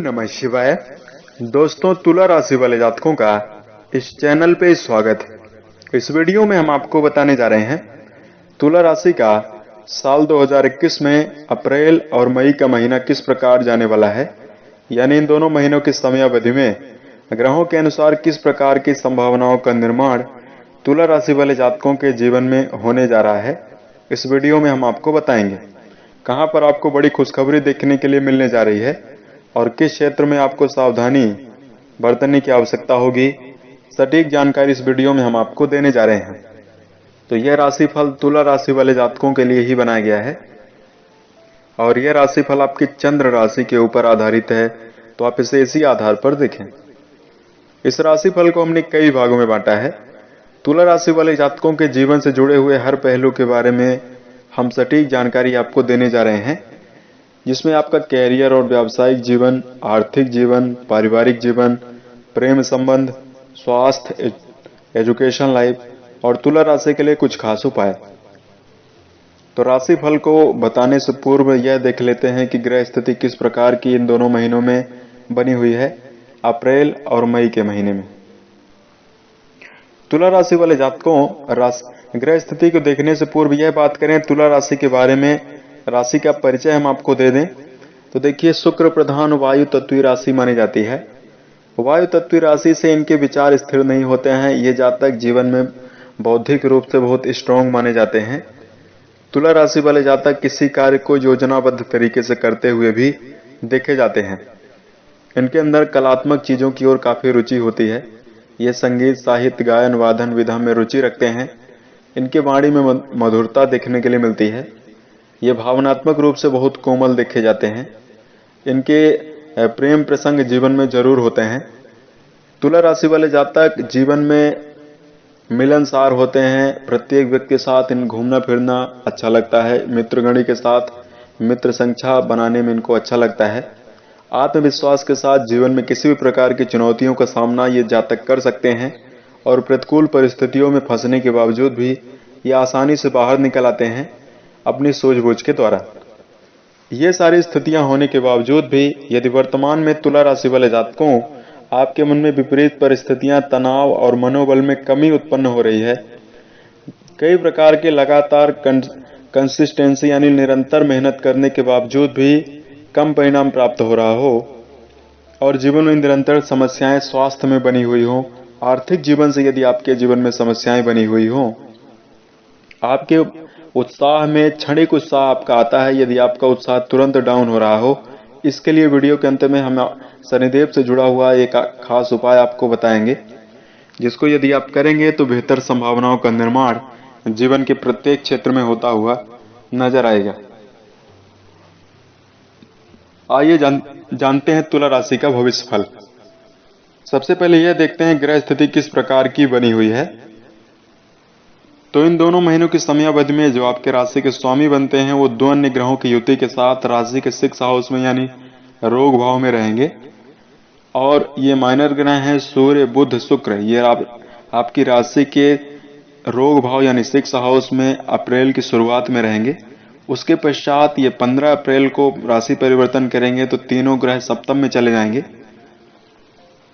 नमः शिवाय। दोस्तों, तुला राशि वाले जातकों का इस चैनल पे स्वागत है। इस वीडियो में हम आपको बताने जा रहे हैं तुला राशि का साल 2021 में अप्रैल और मई का महीना किस प्रकार जाने वाला है, यानी इन दोनों महीनों की समयावधि में ग्रहों के अनुसार किस प्रकार की संभावनाओं का निर्माण तुला राशि वाले जातकों के जीवन में होने जा रहा है। इस वीडियो में हम आपको बताएंगे कहां पर आपको बड़ी खुशखबरी देखने के लिए मिलने जा रही है और किस क्षेत्र में आपको सावधानी बरतने की आवश्यकता होगी। सटीक जानकारी इस वीडियो में हम आपको देने जा रहे हैं। तो यह राशिफल तुला राशि वाले जातकों के लिए ही बनाया गया है और यह राशिफल आपकी चंद्र राशि के ऊपर आधारित है, तो आप इसे इसी आधार पर देखें। इस राशिफल को हमने कई भागों में बांटा है। तुला राशि वाले जातकों के जीवन से जुड़े हुए हर पहलू के बारे में हम सटीक जानकारी आपको देने जा रहे हैं, जिसमें आपका कैरियर और व्यावसायिक जीवन, आर्थिक जीवन, पारिवारिक जीवन, प्रेम संबंध, स्वास्थ्य, एजुकेशन लाइफ और तुला राशि के लिए कुछ खास उपाय। तो राशिफल को बताने से पूर्व यह देख लेते हैं कि ग्रह स्थिति किस प्रकार की इन दोनों महीनों में बनी हुई है, अप्रैल और मई के महीने में। तुला राशि वाले जातकों, ग्रह स्थिति को देखने से पूर्व यह बात करें तुला राशि के बारे में। राशि का परिचय हम आपको दे दें तो देखिए, शुक्र प्रधान वायु तत्वीय राशि मानी जाती है। वायु तत्वीय राशि से इनके विचार स्थिर नहीं होते हैं। ये जातक जीवन में बौद्धिक रूप से बहुत स्ट्रांग माने जाते हैं। तुला राशि वाले जातक किसी कार्य को योजनाबद्ध तरीके से करते हुए भी देखे जाते हैं। इनके अंदर कलात्मक चीजों की ओर काफी रुचि होती है। ये संगीत, साहित्य, गायन, वादन विधा में रुचि रखते हैं। इनके वाणी में मधुरता देखने के लिए मिलती है। ये भावनात्मक रूप से बहुत कोमल देखे जाते हैं। इनके प्रेम प्रसंग जीवन में जरूर होते हैं। तुला राशि वाले जातक जीवन में मिलनसार होते हैं। प्रत्येक व्यक्ति के साथ इन घूमना फिरना अच्छा लगता है। मित्रगणी के साथ मित्र संख्या बनाने में इनको अच्छा लगता है। आत्मविश्वास के साथ जीवन में किसी भी प्रकार की चुनौतियों का सामना ये जातक कर सकते हैं और प्रतिकूल परिस्थितियों में फंसने के बावजूद भी ये आसानी से बाहर निकल आते हैं अपनी सूझबूझ के द्वारा। ये सारी स्थितियां होने के बावजूद भी यदि वर्तमान में तुला राशि वाले जातकों आपके मन में विपरीत परिस्थितियां, तनाव और मनोबल में कमी उत्पन्न हो रही है, कई प्रकार के लगातार कंसिस्टेंसी यानी निरंतर मेहनत करने के बावजूद भी कम परिणाम प्राप्त हो रहा हो और जीवन में निरंतर समस्याएं स्वास्थ्य में बनी हुई हो, आर्थिक जीवन से यदि आपके जीवन में समस्याएं बनी हुई हो, आपके उत्साह में क्षणिक उत्साह आपका आता है, यदि आपका उत्साह तुरंत डाउन हो रहा हो, इसके लिए वीडियो के अंत में हम शनिदेव से जुड़ा हुआ एक खास उपाय आपको बताएंगे, जिसको यदि आप करेंगे तो बेहतर संभावनाओं का निर्माण जीवन के प्रत्येक क्षेत्र में होता हुआ नजर आएगा। आइए जानते हैं तुला राशि का भविष्य फल। सबसे पहले यह देखते हैं ग्रह स्थिति किस प्रकार की बनी हुई है। तो इन दोनों महीनों की समयावधि में जो आपके राशि के स्वामी बनते हैं वो दो अन्य ग्रहों की युति के साथ राशि के 6 हाउस में यानी रोग भाव में रहेंगे और ये माइनर ग्रह हैं सूर्य, बुध, शुक्र। ये आपकी राशि के रोग भाव यानी 6 हाउस में अप्रैल की शुरुआत में रहेंगे। उसके पश्चात ये 15 अप्रैल को राशि परिवर्तन करेंगे तो तीनों ग्रह सप्तम में चले जाएंगे।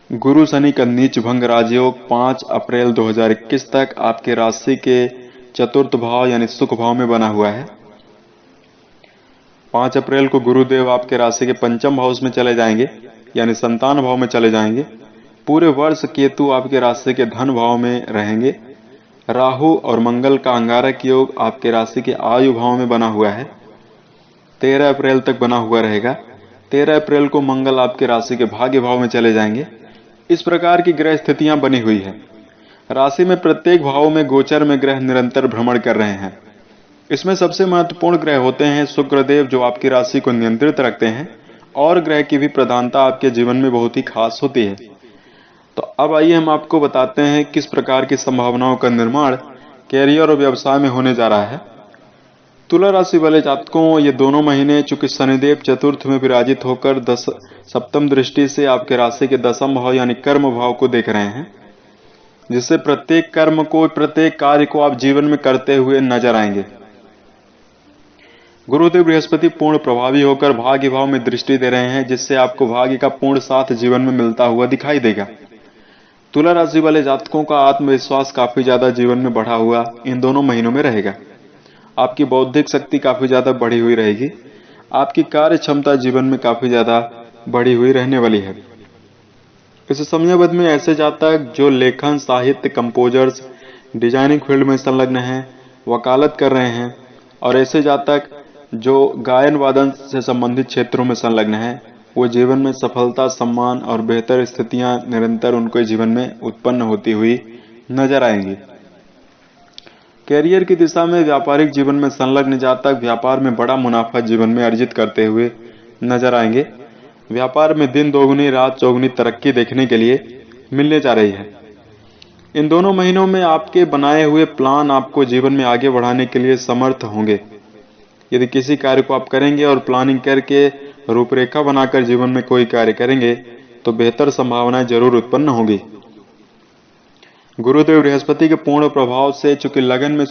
गुरु शनि का नीच भंग राजयोग 5 अप्रैल 2021 तक आपके राशि के चतुर्थ भाव यानी सुख भाव में बना हुआ है। 5 अप्रैल को गुरुदेव आपके राशि के पंचम हाउस में चले जाएंगे यानी संतान भाव में चले जाएंगे। पूरे वर्ष केतु आपके राशि के धन भाव में रहेंगे। राहु और मंगल का अंगारक योग आपके राशि के आयु भाव में बना हुआ है, 13 अप्रैल तक बना हुआ रहेगा। 13 अप्रैल को मंगल आपके राशि के भाग्य भाव में चले जाएंगे। इस प्रकार की ग्रह स्थितियां बनी हुई है। राशि में प्रत्येक भाव में गोचर में ग्रह निरंतर भ्रमण कर रहे हैं। इसमें सबसे महत्वपूर्ण ग्रह होते हैं शुक्रदेव, जो आपकी राशि को नियंत्रित रखते हैं और ग्रह की भी प्रधानता आपके जीवन में बहुत ही खास होती है। तो अब आइए हम आपको बताते हैं किस प्रकार की संभावनाओं का निर्माण कैरियर और व्यवसाय में होने जा रहा है। तुला राशि वाले जातकों, ये दोनों महीने चूंकि शनिदेव चतुर्थ में विराजित होकर सप्तम दृष्टि से आपके राशि के 10म भाव यानी कर्म भाव को देख रहे हैं, जिससे प्रत्येक कर्म को, प्रत्येक कार्य को आप जीवन में करते हुए नजर आएंगे। गुरुदेव बृहस्पति पूर्ण प्रभावी होकर भाग्य भाव में दृष्टि दे रहे हैं, जिससे आपको भाग्य का पूर्ण साथ जीवन में मिलता हुआ दिखाई देगा। तुला राशि वाले जातकों का आत्मविश्वास काफी ज्यादा जीवन में बढ़ा हुआ इन दोनों महीनों में रहेगा। आपकी बौद्धिक शक्ति काफी ज्यादा बढ़ी हुई रहेगी। आपकी कार्य क्षमता जीवन में काफी ज्यादा बढ़ी हुई रहने वाली है। इस समयावधि में ऐसे जातक जो लेखन, साहित्य, कंपोजर्स, डिजाइनिंग फील्ड में संलग्न हैं, वकालत कर रहे हैं, और ऐसे जातक जो गायन वादन से संबंधित क्षेत्रों में संलग्न हैं, वो जीवन में सफलता, सम्मान और बेहतर स्थितियां निरंतर उनके जीवन में उत्पन्न होती हुई नजर आएंगी। कैरियर की दिशा में व्यापारिक जीवन में संलग्न जातक व्यापार में बड़ा मुनाफा जीवन में अर्जित करते हुए नजर आएंगे। व्यापार में दिन दोगुनी रात चौगुनी तरक्की देखने के लिए मिलने जा रही है। इन दोनों महीनों में आपके बनाए हुए प्लान आपको जीवन में आगे बढ़ाने के लिए समर्थ होंगे। यदि किसी कार्य को आप करेंगे और प्लानिंग करके रूपरेखा बनाकर जीवन में कोई कार्य करेंगे तो बेहतर संभावनाएं जरूर उत्पन्न होंगी। गुरुदेव बृहस्पति के पूर्ण प्रभाव से चूंकि लगन में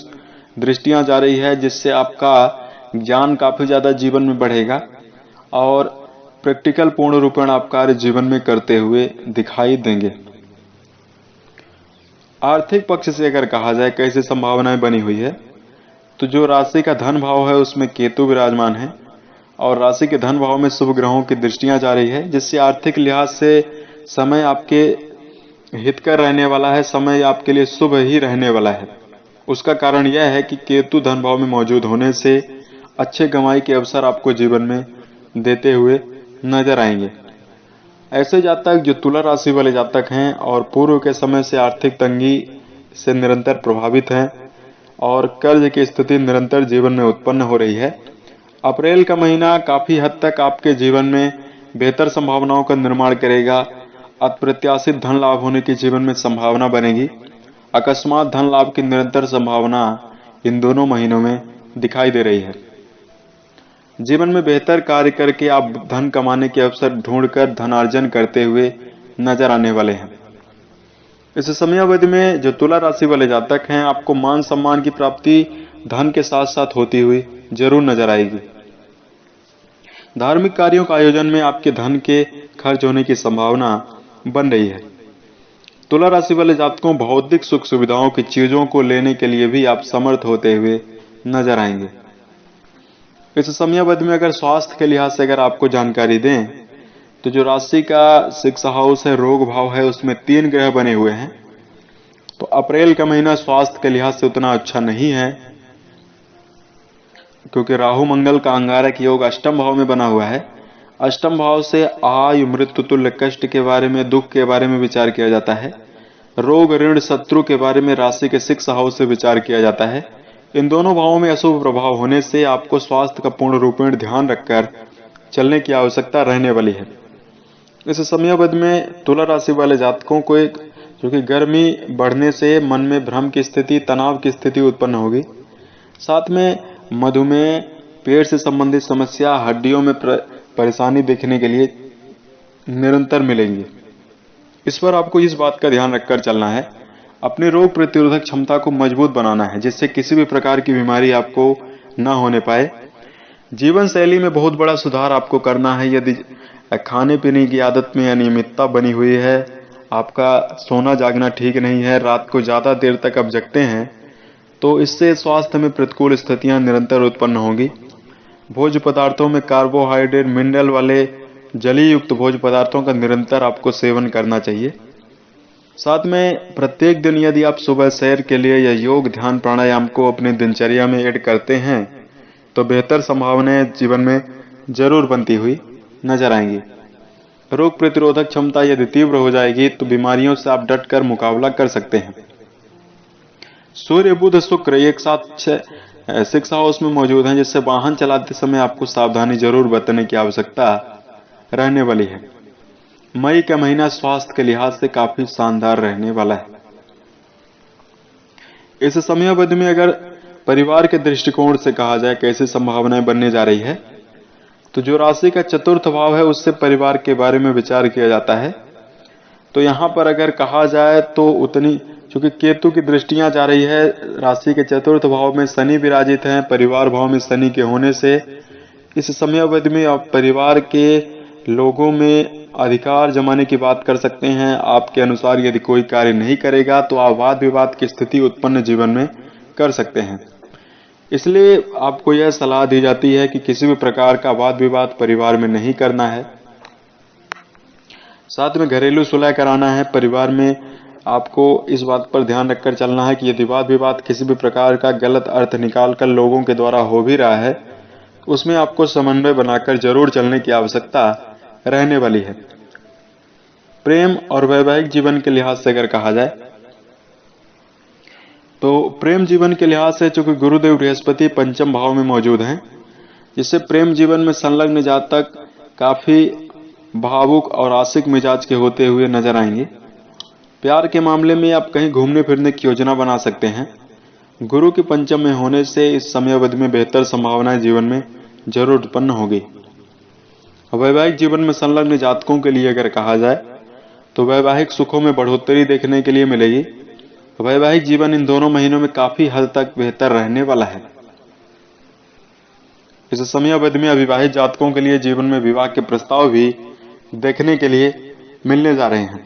दृष्टियां जा रही है, जिससे आपका ज्ञान काफी ज्यादा जीवन में बढ़ेगा और प्रैक्टिकल पूर्ण रूपेण आप कार्य जीवन में करते हुए दिखाई देंगे। आर्थिक पक्ष से अगर कहा जाए कैसी संभावनाएं बनी हुई है, तो जो राशि का धन भाव है उसमें केतु विराजमान है और राशि के धन भाव में शुभ ग्रहों की दृष्टियां जा रही है, जिससे आर्थिक लिहाज से समय आपके हितकर रहने वाला है, समय आपके लिए शुभ ही रहने वाला है। उसका कारण यह है कि केतु धन भाव में मौजूद होने से अच्छे कमाई के अवसर आपको जीवन में देते हुए नजर आएंगे। ऐसे जातक जो तुला राशि वाले जातक हैं और पूर्व के समय से आर्थिक तंगी से निरंतर प्रभावित हैं और कर्ज की स्थिति निरंतर जीवन में उत्पन्न हो रही है, अप्रैल का महीना काफी हद तक आपके जीवन में बेहतर संभावनाओं का निर्माण करेगा। अप्रत्याशित धन लाभ होने की जीवन में संभावना बनेगी। अकस्मात धन लाभ की निरंतर संभावना इन दोनों महीनों में दिखाई दे रही है। जीवन में बेहतर कार्य करके आप धन कमाने के अवसर ढूंढकर धनार्जन करते हुए नजर आने वाले हैं। इस समयावधि में जो तुला राशि वाले जातक हैं, आपको मान सम्मान की प्राप्ति धन के साथ साथ होती हुई जरूर नजर आएगी। धार्मिक कार्यों का आयोजन में आपके धन के खर्च होने की संभावना बन रही है। तुला राशि वाले जातकों भौतिक सुख सुविधाओं की चीजों को लेने के लिए भी आप समर्थ होते हुए नजर आएंगे। इस समयावधि में अगर स्वास्थ्य के लिहाज से अगर आपको जानकारी दें, तो जो राशि का 6 हाउस है, रोग भाव है, उसमें 3 ग्रह बने हुए हैं। तो अप्रैल का महीना स्वास्थ्य के लिहाज से उतना अच्छा नहीं है, क्योंकि राहु मंगल का अंगारक योग अष्टम भाव में बना हुआ है। अष्टम भाव से आयु, मृत्यु, तुल्य, कष्ट के बारे में, दुख के बारे में विचार किया जाता है। रोग, ऋण, शत्रु के बारे में राशि के 6 हाउस से विचार किया जाता है। इन दोनों भावों में अशुभ प्रभाव होने से आपको स्वास्थ्य का पूर्ण रूपेण ध्यान रखकर चलने की आवश्यकता रहने वाली है। इस समयावधि में तुला राशि वाले जातकों को क्योंकि गर्मी बढ़ने से मन में भ्रम की स्थिति, तनाव की स्थिति उत्पन्न होगी। साथ में मधुमेह, पेट से संबंधित समस्या, हड्डियों में परेशानी देखने के लिए निरंतर मिलेंगी। इस पर आपको इस बात का ध्यान रखकर चलना है, अपनी रोग प्रतिरोधक क्षमता को मजबूत बनाना है, जिससे किसी भी प्रकार की बीमारी आपको न होने पाए। जीवन शैली में बहुत बड़ा सुधार आपको करना है। यदि खाने पीने की आदत में अनियमितता बनी हुई है, आपका सोना जागना ठीक नहीं है, रात को ज्यादा देर तक आप जगते हैं, तो इससे स्वास्थ्य में प्रतिकूल स्थितियां निरंतर उत्पन्न होंगी। भोज्य पदार्थों में कार्बोहाइड्रेट, मिनरल वाले जलीय युक्त भोज्य पदार्थों का निरंतर आपको सेवन करना चाहिए। साथ में प्रत्येक दिन यदि आप सुबह सैर के लिए या योग, ध्यान, प्राणायाम को अपने दिनचर्या में ऐड करते हैं तो बेहतर संभावनाएं जीवन में जरूर बनती हुई नजर आएंगी। रोग प्रतिरोधक क्षमता यदि तीव्र हो जाएगी तो बीमारियों से आप डटकर मुकाबला कर सकते हैं। सूर्य, बुध, शुक्र एक साथ 6 हाउस में मौजूद हैं, जिससे वाहन चलाते समय आपको सावधानी जरूर बरतने की आवश्यकता रहने वाली है। मई का महीना स्वास्थ्य के लिहाज से काफी शानदार रहने वाला है। इस समयावधि में अगर परिवार के दृष्टिकोण से कहा जाए कैसी संभावनाएं बनने जा रही है, तो जो राशि का चतुर्थ भाव है उससे परिवार के बारे में विचार किया जाता है। तो यहाँ पर अगर कहा जाए तो उतनी, क्योंकि केतु की दृष्टियां जा रही है राशि के चतुर्थ भाव में, शनि विराजित हैं, परिवार भाव में शनि के होने से इस समय अवधि में आप परिवार के लोगों में अधिकार जमाने की बात कर सकते हैं। आपके अनुसार यदि कोई कार्य नहीं करेगा तो आप वाद विवाद की स्थिति उत्पन्न जीवन में कर सकते हैं। इसलिए आपको यह सलाह दी जाती है कि किसी भी प्रकार का वाद विवाद परिवार में नहीं करना है। साथ में घरेलू सुलह कराना है। परिवार में आपको इस बात पर ध्यान रखकर चलना है कि यदि वाद विवाद किसी भी प्रकार का गलत अर्थ निकालकर लोगों के द्वारा हो भी रहा है, उसमें आपको समन्वय बनाकर जरूर चलने की आवश्यकता रहने वाली है। प्रेम और वैवाहिक जीवन के लिहाज से अगर कहा जाए तो प्रेम जीवन के लिहाज से चूंकि गुरुदेव बृहस्पति पंचम भाव में मौजूद हैं, जिससे प्रेम जीवन में संलग्न जातक काफी भावुक और आशिक मिजाज के होते हुए नजर आएंगे। प्यार के मामले में आप कहीं घूमने फिरने की योजना बना सकते हैं। गुरु के पंचम में होने से इस समय अवधि में बेहतर संभावनाएं जीवन में जरूर उत्पन्न होगी। वैवाहिक जीवन में संलग्न जातकों के लिए अगर कहा जाए तो वैवाहिक सुखों में बढ़ोतरी देखने के लिए मिलेगी। वैवाहिक जीवन इन दोनों महीनों में काफी हद तक बेहतर रहने वाला है। इस समय अवधि में अविवाहित जातकों के लिए जीवन में विवाह के प्रस्ताव भी देखने के लिए मिलने जा रहे हैं।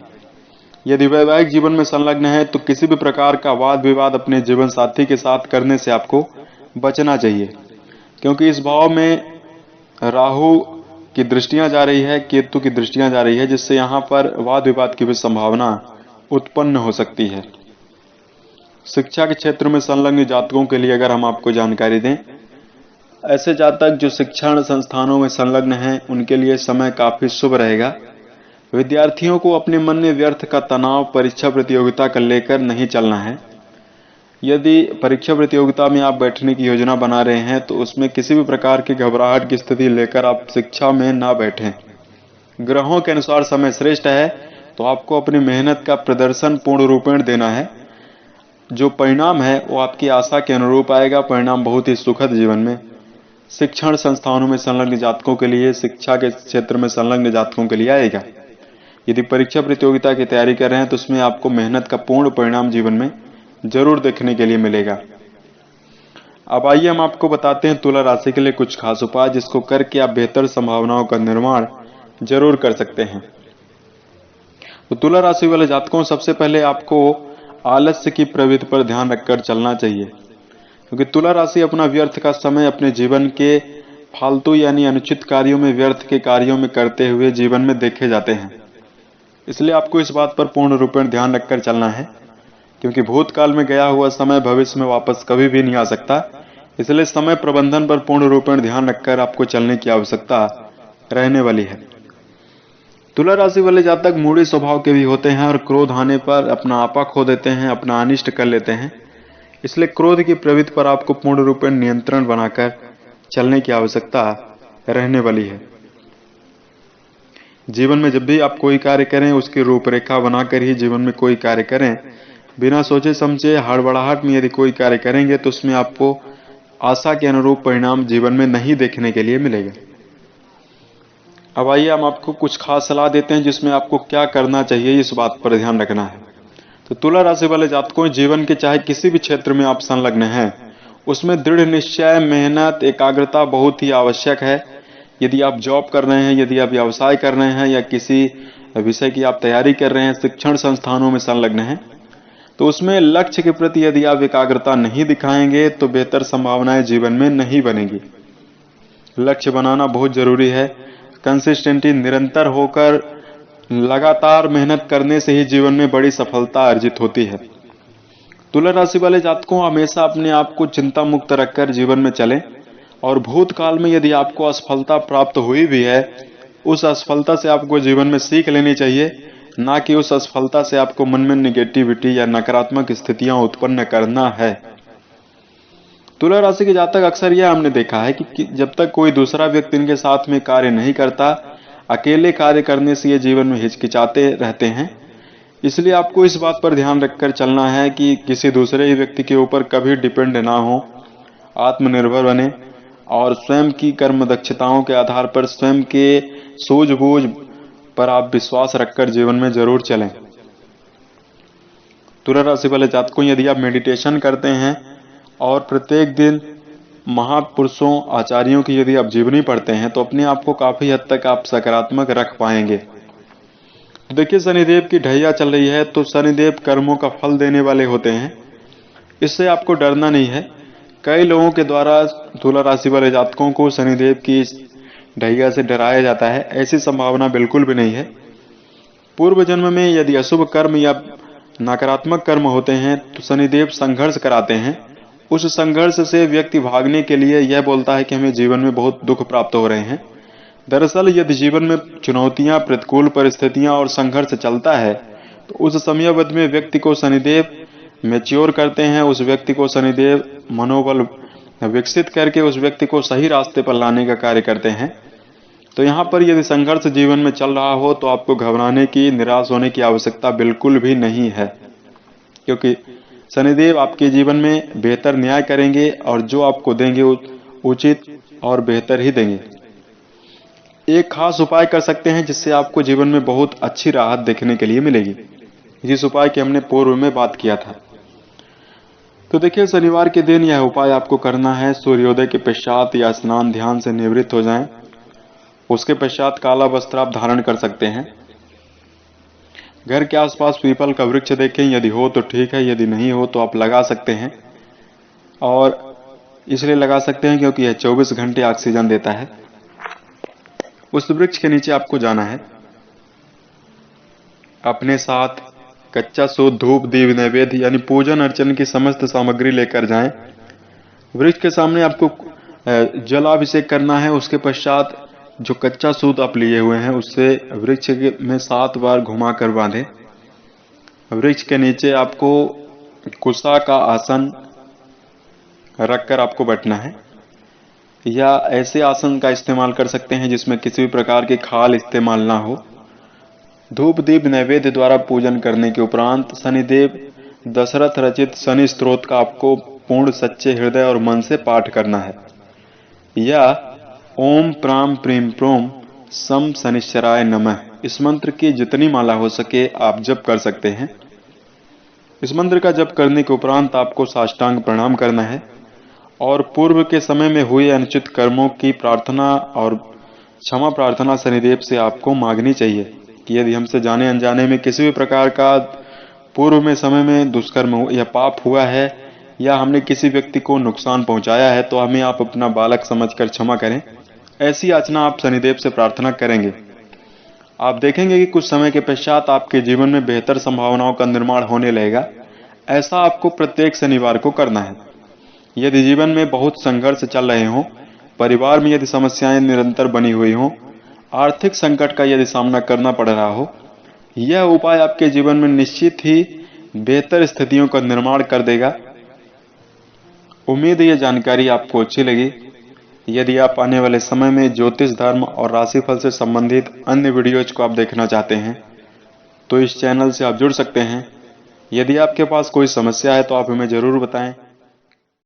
यदि वैवाहिक जीवन में संलग्न है तो किसी भी प्रकार का वाद विवाद अपने जीवन साथी के साथ करने से आपको बचना चाहिए, क्योंकि इस भाव में राहु की दृष्टियां जा रही है, केतु की दृष्टियां जा रही है, जिससे यहाँ पर वाद विवाद की भी संभावना उत्पन्न हो सकती है। शिक्षा के क्षेत्र में संलग्न जातकों के लिए अगर हम आपको जानकारी दें, ऐसे जातक जो शिक्षण संस्थानों में संलग्न हैं उनके लिए समय काफी शुभ रहेगा। विद्यार्थियों को अपने मन में व्यर्थ का तनाव परीक्षा प्रतियोगिता का लेकर नहीं चलना है। यदि परीक्षा प्रतियोगिता में आप बैठने की योजना बना रहे हैं तो उसमें किसी भी प्रकार की घबराहट की स्थिति लेकर आप शिक्षा में ना बैठें। ग्रहों के अनुसार समय श्रेष्ठ है तो आपको अपनी मेहनत का प्रदर्शन पूर्ण रूपेण देना है। जो परिणाम है वो आपकी आशा के अनुरूप आएगा। परिणाम बहुत ही सुखद जीवन में शिक्षण संस्थानों में संलग्न जातकों के लिए, शिक्षा के क्षेत्र में संलग्न जातकों के लिए आएगा। यदि परीक्षा प्रतियोगिता की तैयारी कर रहे हैं तो उसमें आपको मेहनत का पूर्ण परिणाम जीवन में जरूर देखने के लिए मिलेगा। अब आइए हम आपको बताते हैं तुला राशि के लिए कुछ खास उपाय, जिसको करके आप बेहतर संभावनाओं का निर्माण जरूर कर सकते हैं। तो तुला राशि वाले जातकों, सबसे पहले आपको आलस्य की प्रवृत्ति पर ध्यान रखकर चलना चाहिए, क्योंकि तुला राशि अपना व्यर्थ का समय अपने जीवन के फालतू यानी अनुचित कार्यों में, व्यर्थ के कार्यों में करते हुए जीवन में देखे जाते हैं। इसलिए आपको इस बात पर पूर्ण रूपेण ध्यान रखकर चलना है, क्योंकि भूतकाल में गया हुआ समय भविष्य में वापस कभी भी नहीं आ सकता। इसलिए समय प्रबंधन पर पूर्ण रूपेण ध्यान रखकर आपको चलने की आवश्यकता रहने वाली है। तुला राशि वाले जातक मूढ़ी स्वभाव के भी होते हैं और क्रोध आने पर अपना आपा खो देते हैं, अपना अनिष्ट कर लेते हैं। इसलिए क्रोध की प्रवृत्ति पर आपको पूर्ण रूपेण नियंत्रण बनाकर चलने की आवश्यकता रहने वाली है। जीवन में जब भी आप कोई कार्य करें उसकी रूपरेखा बनाकर ही जीवन में कोई कार्य करें। बिना सोचे समझे हड़बड़ाहट में यदि कोई कार्य करेंगे तो उसमें आपको आशा के अनुरूप परिणाम जीवन में नहीं देखने के लिए मिलेगा। अब आइए हम आपको कुछ खास सलाह देते हैं जिसमें आपको क्या करना चाहिए, इस बात पर ध्यान रखना है। तो तुला राशि वाले जातकों, जीवन के चाहे किसी भी क्षेत्र में आप संलग्न हैं उसमें दृढ़ निश्चय, मेहनत, एकाग्रता बहुत ही आवश्यक है। यदि आप जॉब कर रहे हैं, यदि आप व्यवसाय कर रहे हैं या किसी विषय की आप तैयारी कर रहे हैं, शिक्षण संस्थानों में संलग्न हैं, तो उसमें लक्ष्य के प्रति यदि आप एकाग्रता नहीं दिखाएंगे तो बेहतर संभावनाएं जीवन में नहीं बनेगी। लक्ष्य बनाना बहुत जरूरी है। कंसिस्टेंटली निरंतर होकर लगातार मेहनत करने से ही जीवन में बड़ी सफलता अर्जित होती है। तुला राशि वाले जातकों, हमेशा अपने आप को चिंता मुक्त रखकर जीवन में चलें और भूतकाल में यदि आपको असफलता प्राप्त हुई भी है, उस असफलता से आपको जीवन में सीख लेनी चाहिए, ना कि उस असफलता से आपको मन में निगेटिविटी या नकारात्मक स्थितियां उत्पन्न करना है। तुला राशि के जातक अक्सर यह हमने देखा है कि जब तक कोई दूसरा व्यक्ति इनके साथ में कार्य नहीं करता, अकेले कार्य करने से ये जीवन में हिचकिचाते रहते हैं। इसलिए आपको इस बात पर ध्यान रखकर चलना है कि किसी दूसरे व्यक्ति के ऊपर कभी डिपेंड ना हो, आत्मनिर्भर बने और स्वयं की कर्म दक्षताओं के आधार पर, स्वयं के सूझबूझ पर आप विश्वास रखकर जीवन में जरूर चलें। तुला राशि वाले जातकों, यदि आप मेडिटेशन करते हैं और प्रत्येक दिन महापुरुषों आचार्यों की यदि आप जीवनी पढ़ते हैं तो अपने आप को काफी हद तक आप सकारात्मक रख पाएंगे। तो देखिए, शनिदेव की ढैया चल रही है तो शनिदेव कर्मों का फल देने वाले होते हैं, इससे आपको डरना नहीं है। कई लोगों के द्वारा तुला राशि वाले जातकों को शनिदेव की ढैया से डराया जाता है, ऐसी संभावना बिल्कुल भी नहीं है। पूर्व जन्म में यदि अशुभ कर्म या नकारात्मक कर्म होते हैं तो शनिदेव संघर्ष कराते हैं। उस संघर्ष से व्यक्ति भागने के लिए यह बोलता है कि हमें जीवन में बहुत दुख प्राप्त हो रहे हैं। दरअसल यदि जीवन में चुनौतियां, प्रतिकूल परिस्थितियां और संघर्ष चलता है तो उस समयावधि में व्यक्ति को शनिदेव मैच्योर करते हैं। उस व्यक्ति को शनिदेव मनोबल विकसित करके उस व्यक्ति को सही रास्ते पर लाने का कार्य करते हैं। तो यहाँ पर यदि संघर्ष जीवन में चल रहा हो तो आपको घबराने की, निराश होने की आवश्यकता बिल्कुल भी नहीं है, क्योंकि शनिदेव आपके जीवन में बेहतर न्याय करेंगे और जो आपको देंगे उचित और बेहतर ही देंगे। एक खास उपाय कर सकते हैं जिससे आपको जीवन में बहुत अच्छी राहत देखने के लिए मिलेगी, जिस उपाय की हमने पूर्व में बात किया था। तो देखिए, शनिवार के दिन यह उपाय आपको करना है। सूर्योदय के पश्चात या स्नान ध्यान से निवृत्त हो जाएं। उसके पश्चात काला वस्त्र आप धारण कर सकते हैं। घर के आसपास पीपल का वृक्ष देखें, यदि हो तो ठीक है, यदि नहीं हो तो आप लगा सकते हैं। और इसलिए लगा सकते हैं क्योंकि यह 24 घंटे ऑक्सीजन देता है। उस वृक्ष के नीचे आपको जाना है। अपने साथ कच्चा सूत, धूप, दीप, नैवेद्य यानी पूजन अर्चन की समस्त सामग्री लेकर जाएं। वृक्ष के सामने आपको जलाभिषेक करना है। उसके पश्चात जो कच्चा सूत आप लिए हुए हैं उससे वृक्ष में 7 बार घुमाकर बांधें। वृक्ष के नीचे आपको कुशा का आसन रखकर आपको बैठना है, या ऐसे आसन का इस्तेमाल कर सकते हैं जिसमें किसी भी प्रकार की खाल इस्तेमाल ना हो। धूप दीप नैवेद्य द्वारा पूजन करने के उपरांत शनिदेव दशरथ रचित शनि स्तोत्र का आपको पूर्ण सच्चे हृदय और मन से पाठ करना है, या ओम प्राम प्रीम प्रोम सम शनिश्चराय नमः, इस मंत्र की जितनी माला हो सके आप जप कर सकते हैं। इस मंत्र का जप करने के उपरांत आपको साष्टांग प्रणाम करना है और पूर्व के समय में हुए अनुचित कर्मों की प्रार्थना और क्षमा प्रार्थना शनिदेव से आपको मांगनी चाहिए कि यदि हमसे जाने अनजाने में किसी भी प्रकार का पूर्व में समय में दुष्कर्म या पाप हुआ है या हमने किसी व्यक्ति को नुकसान पहुंचाया है तो हमें आप अपना बालक समझकर क्षमा करें। ऐसी याचना आप शनिदेव से प्रार्थना करेंगे। आप देखेंगे कि कुछ समय के पश्चात आपके जीवन में बेहतर संभावनाओं का निर्माण होने लगेगा। ऐसा आपको प्रत्येक शनिवार को करना है। यदि जीवन में बहुत संघर्ष चल रहे हों, परिवार में यदि समस्याएं निरंतर बनी हुई हों, आर्थिक संकट का यदि सामना करना पड़ रहा हो, यह उपाय आपके जीवन में निश्चित ही बेहतर स्थितियों का निर्माण कर देगा। उम्मीद है यह जानकारी आपको अच्छी लगी। यदि आप आने वाले समय में ज्योतिष धर्म और राशिफल से संबंधित अन्य वीडियोज को आप देखना चाहते हैं तो इस चैनल से आप जुड़ सकते हैं। यदि आपके पास कोई समस्या है तो आप हमें जरूर बताएं।